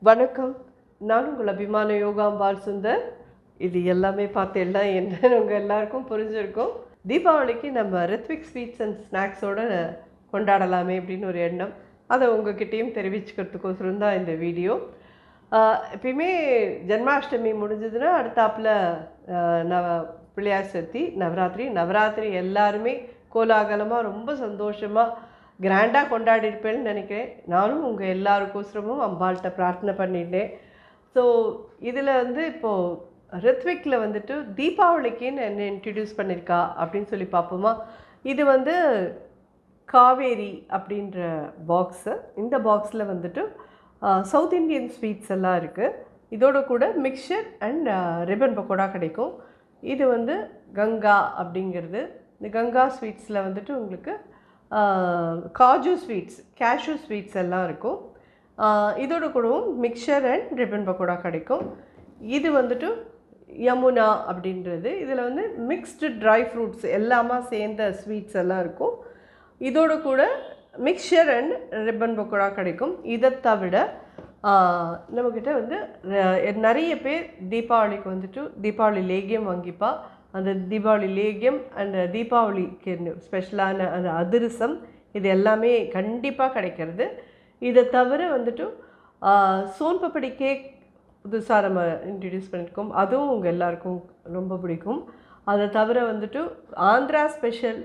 வணக்கம். நான் உங்கள் அபிமான யோகாம்பாள் சுந்தர். இது எல்லாமே பார்த்து எல்லாம் என்னன்னு உங்கள் எல்லாருக்கும் புரிஞ்சிருக்கும். தீபாவளிக்கு நம்ம ரித்விக் ஸ்வீட்ஸ் அண்ட் ஸ்நாக்ஸோடு கொண்டாடலாமே அப்படின்னு ஒரு எண்ணம். அதை உங்ககிட்டையும் தெரிவிச்சுக்கிறதுக்கோசரம் தான் இந்த வீடியோ. எப்பயுமே ஜென்மாஷ்டமி முடிஞ்சதுன்னா அடுத்தாப்பில் பிள்ளையார் சதுர்த்தி, நவராத்திரி எல்லாருமே கோலாகலமாக ரொம்ப சந்தோஷமாக கிராண்டாக கொண்டாடிருப்பேன்னு நினைக்கிறேன். நானும் உங்கள் எல்லாருக்கோசரமும் அம்பாள்கிட்ட பிரார்த்தனை பண்ணிட்டேன். ஸோ இதில் இப்போது ரித்விக்கில் தீபாவளிக்குன்னு என்ன இன்ட்ரடியூஸ் பண்ணியிருக்கா அப்படின்னு சொல்லி பார்ப்போமா. இது காவேரி அப்படின்ற பாக்ஸு. இந்த பாக்ஸில் சவுத் இண்டியன் ஸ்வீட்ஸ் எல்லாம் இருக்குது. இதோட கூட மிக்சர் அண்ட் ரிப்பன் பக்கோடா கிடைக்கும். இது கங்கா அப்படிங்கிறது. இந்த கங்கா ஸ்வீட்ஸில் உங்களுக்கு காஜு ஸ்வீட்ஸ், கேஷ்யூ ஸ்வீட்ஸ் எல்லாம் இருக்கும். இதோட கூடவும் மிக்சர் அண்ட் ரிப்பன் பக்கோடா கிடைக்கும். இது யமுனா அப்படின்றது. இதில் மிக்ஸ்டு ட்ரை ஃப்ரூட்ஸ் எல்லாமே சேர்ந்த ஸ்வீட்ஸ் எல்லாம் இருக்கும். இதோட கூட மிக்சர் அண்ட் ரிப்பன் பக்கோடா கிடைக்கும். இதை தவிர நம்மக்கிட்ட நிறைய பேர் தீபாவளிக்கு தீபாவளி லேகியம் வாங்கிப்பா. அந்த தீபாவளி லேகியம் அண்ட் தீபாவளிக்கு ஸ்பெஷலான அந்த அதிரசம் இது எல்லாமே கண்டிப்பாக கிடைக்கிறது. இதை தவிர சோன் பப்படி கேக் புதுசாக நம்ம இன்ட்ரடியூஸ் பண்ணியிருக்கோம். அதுவும் உங்கள் எல்லாருக்கும் ரொம்ப பிடிக்கும். அதை தவிர ஆந்திரா ஸ்பெஷல்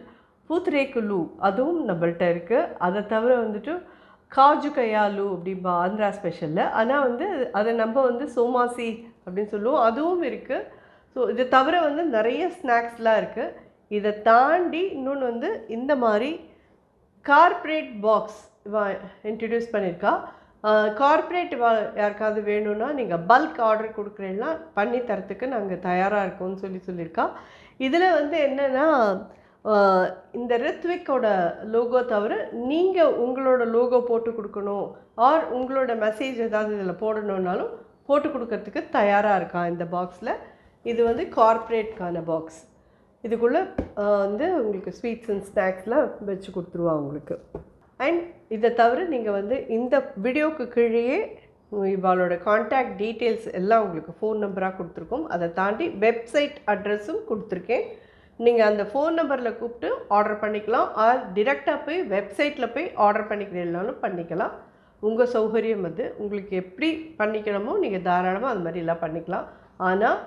பூத்ரேக்குலு அதுவும் நம்மள்கிட்ட இருக்குது. அதை தவிர காஜு கயாலு அப்படின்பா ஆந்திரா ஸ்பெஷலில். ஆனால் அதை நம்ம சோமாசி அப்படின்னு சொல்லுவோம், அதுவும் இருக்குது. ஸோ இதை தவிர நிறைய ஸ்நாக்ஸ்லாம் இருக்குது. இதை தாண்டி இன்னொன்று இந்த மாதிரி கார்ப்பரேட் பாக்ஸ் இன்ட்ரடியூஸ் பண்ணியிருக்கா. கார்ப்பரேட் யாருக்காவது வேணும்னா நீங்கள் பல்க் ஆர்டர் கொடுக்குறீங்கன்னா பண்ணி தரத்துக்கு நாங்கள் தயாராக இருக்கோம்னு சொல்லியிருக்கா. இதில் என்னென்னா இந்த ரித்விக்கோட லோகோ தவிர நீங்கள் உங்களோட லோகோ போட்டு கொடுக்கணும் ஆர் உங்களோட மெசேஜ் ஏதாவது இதில் போடணுன்னாலும் போட்டு கொடுக்கறதுக்கு தயாராக இருக்கா இந்த பாக்ஸில். இது கார்ப்பரேட்கான பாக்ஸ். இதுக்குள்ளே உங்களுக்கு ஸ்வீட்ஸ் அண்ட் ஸ்நாக்ஸ்லாம் வச்சு கொடுத்துருவா உங்களுக்கு. அண்ட் இதை தவிர நீங்கள் இந்த வீடியோவுக்கு கீழேயே இவளோட கான்டாக்ட் டீட்டெயில்ஸ் எல்லாம் உங்களுக்கு ஃபோன் நம்பராக கொடுத்துருக்கோம். அதை தாண்டி வெப்சைட் அட்ரஸும் கொடுத்துருக்கேன். நீங்கள் அந்த ஃபோன் நம்பரில் கூப்பிட்டு ஆர்டர் பண்ணிக்கலாம். ஆர் டிரெக்டாக போய் வெப்சைட்டில் போய் ஆர்டர் பண்ணிக்கிறீங்கனாலும் பண்ணிக்கலாம். உங்கள் சௌகரியம் உங்களுக்கு எப்படி பண்ணிக்கணுமோ நீங்கள் தாராளமாக அது மாதிரிலாம் பண்ணிக்கலாம். ஆனால்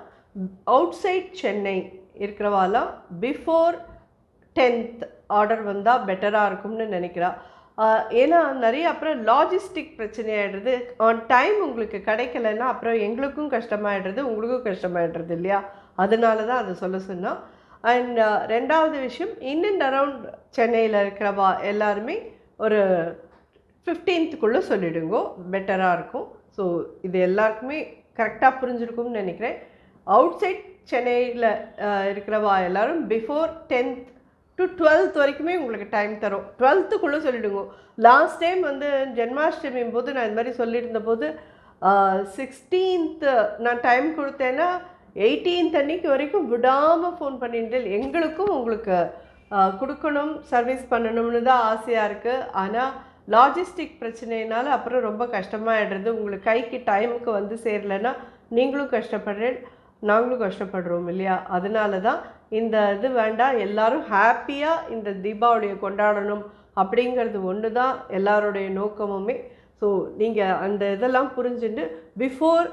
அவுட் சைட் சென்னை இருக்கிறவாலாம் பிஃபோர் 10th ஆர்டர் வந்தால் பெட்டராக இருக்கும்னு நினைக்கிறா. ஏன்னா நிறைய அப்புறம் லாஜிஸ்டிக் பிரச்சனையாகிடுறது. ஆன் டைம் உங்களுக்கு கிடைக்கலன்னா அப்புறம் எங்களுக்கும் கஷ்டமாயிடுறது, உங்களுக்கும் கஷ்டமாயிடுறது இல்லையா? அதனால தான் அதை சொல்ல சொன்னால். அண்ட் ரெண்டாவது விஷயம், இன் அண்ட் அரவுண்ட் சென்னையில் இருக்கிறவா எல்லாருமே ஒரு 15th சொல்லிவிடுங்கோ, பெட்டராக இருக்கும். ஸோ இது எல்லாருக்குமே கரெக்டாக புரிஞ்சிருக்கும்னு நினைக்கிறேன். அவுட் சைட் சென்னையில் இருக்கிறவா எல்லோரும் பிஃபோர் 10th to 12th வரைக்குமே உங்களுக்கு டைம் தரும். 12th சொல்லிவிடுங்க. லாஸ்ட் டைம் ஜென்மாஷ்டமி போது நான் இது மாதிரி சொல்லியிருந்த போது 16th நான் டைம் கொடுத்தேன்னா 18th அன்னைக்கு வரைக்கும் விடாமல் ஃபோன் பண்ணிட்டு எங்களுக்கும் உங்களுக்கு கொடுக்கணும், சர்வீஸ் பண்ணணும்னு தான் ஆசையாக இருக்குது. ஆனால் லாஜிஸ்டிக் பிரச்சனைனால அப்புறம் ரொம்ப கஷ்டமாகிடுறது. உங்களுக்கு கைக்கு டைமுக்கு சேரலைன்னா நீங்களும் கஷ்டப்படுறேன், நாங்களும் கஷ்டப்படுறோம் இல்லையா? அதனால தான் இந்த இது வேண்டாம், எல்லோரும் ஹாப்பியாக இந்த தீபாவளியை கொண்டாடணும் அப்படிங்கிறது ஒன்று தான் எல்லாருடைய நோக்கமுமே. ஸோ நீங்கள் அந்த இதெல்லாம் புரிஞ்சுட்டு பிஃபோர்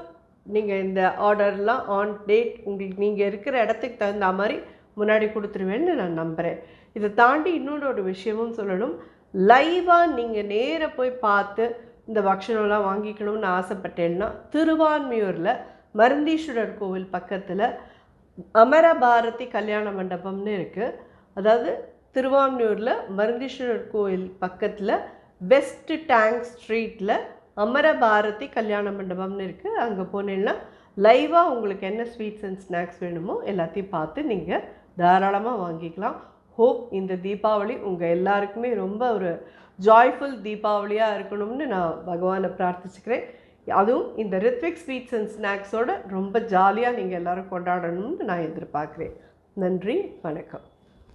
நீங்கள் இந்த ஆர்டர்லாம் ஆன் டேட் உங்களுக்கு நீங்கள் இருக்கிற இடத்துக்கு தகுந்த மாதிரி முன்னாடி கொடுத்துருவேன்னு நான் நம்புகிறேன். இதை தாண்டி இன்னொரு விஷயமும் சொல்லணும். லைவாக நீங்கள் நேராக போய் பார்த்து இந்த பக்ஷணம்லாம் வாங்கிக்கணும்னு ஆசைப்பட்டேன்னா திருவான்மியூரில் மருந்தீஸ்வரர் கோவில் பக்கத்தில் அமரபாரதி கல்யாண மண்டபம்னு இருக்குது. அதாவது திருவான்மியூரில் மருந்தீஸ்வரர் கோவில் பக்கத்தில் வெஸ்ட் டேங்க் ஸ்ட்ரீட்டில் அமரபாரதி கல்யாண மண்டபம்னு இருக்குது. அங்கே போனீங்கன்னா லைவாக உங்களுக்கு என்ன ஸ்வீட்ஸ் அண்ட் ஸ்நாக்ஸ் வேணுமோ எல்லாத்தையும் பார்த்து நீங்கள் தாராளமாக வாங்கிக்கலாம். ஹோப் இந்த தீபாவளி உங்கள் எல்லாருக்குமே ரொம்ப ஒரு ஜாய்ஃபுல் தீபாவளியாக இருக்கணும்னு நான் பகவானை பிரார்த்திச்சுக்கிறேன். அதுவும் இந்த ரித்விக் ஸ்வீட்ஸ் அண்ட் ஸ்நாக்ஸோடு ரொம்ப ஜாலியாக நீங்கள் எல்லோரும் கொண்டாடணும்னு நான் எதிர்பார்க்குறேன். நன்றி, வணக்கம்.